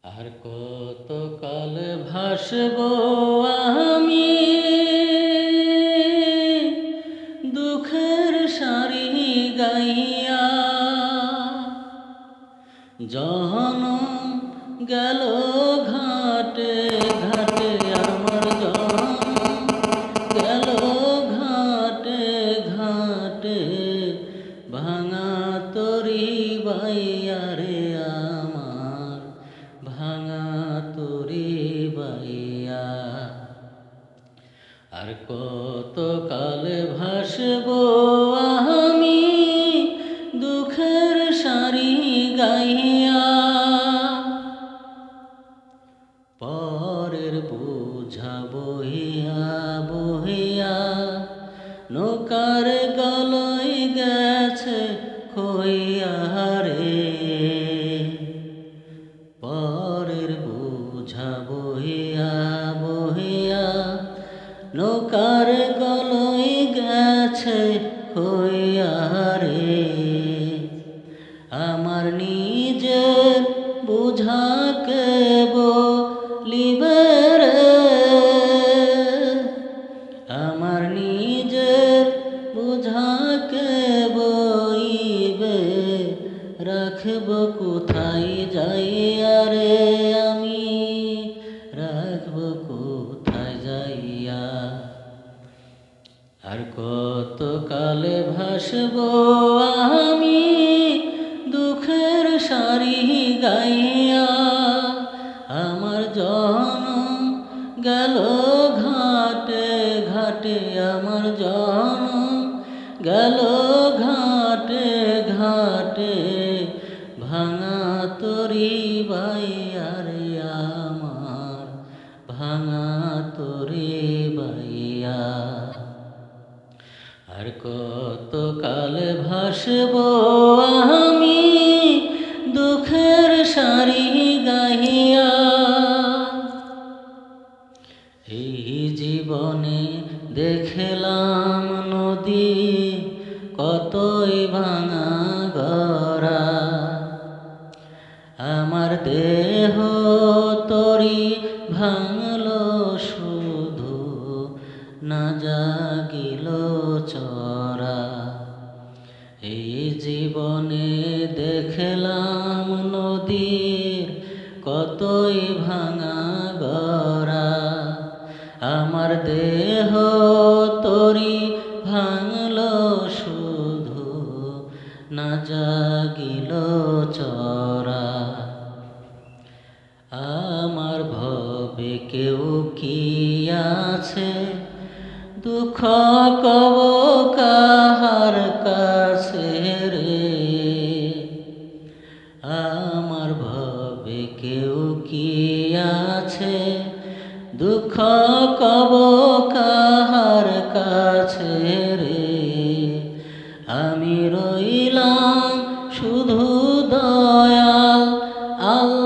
আর কত কাল ভাসবো আমি দুঃখের সারি গাইয়া, জনম গেল ঘাটে ঘাটে আমার জনম গেল ঘাটে ঘাটে, ভাঙা তরি বাইয়া রে আমার ভাঙা তরি বাইয়া। আর কত কাল ভাসবো আমি দুঃখের সারি গাইয়া, পরের বোঝা বহিয়া বহিয়া নৌকার গলই গেছে খইয়া রে। পরের বোঝা বহিয়া বহিয়া নৌকার গলই গেছে খইয়া রে। আমার নিজের বুঝাকে বলিবে রে, আমার নিজের বুঝাকে বইবে, রাখব কোথায় যাইয়া রে আমি রাখব কোথায় যাইয়া। আর কত কালে ভাসবো আমি দুঃখের সারি গাইয়া, আমার জনম গেল ঘাটে ঘাটে আমার জনম গেল ঘাটে ঘাটে, ভাঙা তরি বাইয়া রে আমার ভাঙা তরি বাইয়া। আর কত কাল ভাসবো আমি দুঃখের সারি গাইয়া। এই জীবনে দেখলাম নদী কতই ভাঙা গড়া, আমার দেহ তরি ভাঙল শুধু না জাগিল চরা। এই জীবনে দেখলাম নদীর কতই ভাঙা গড়া, আমার দেহ তরি ভাঙল শুধু না জাগিল চরা। আমার ভবে কেউ কি আছে দুঃখ কব কাহার কাছে রে, আমার ভবে কেউ কি আছে দুঃখ কব কাহার কাছে রে। আমি রইলাম শুধু দয়াল আল্লাহ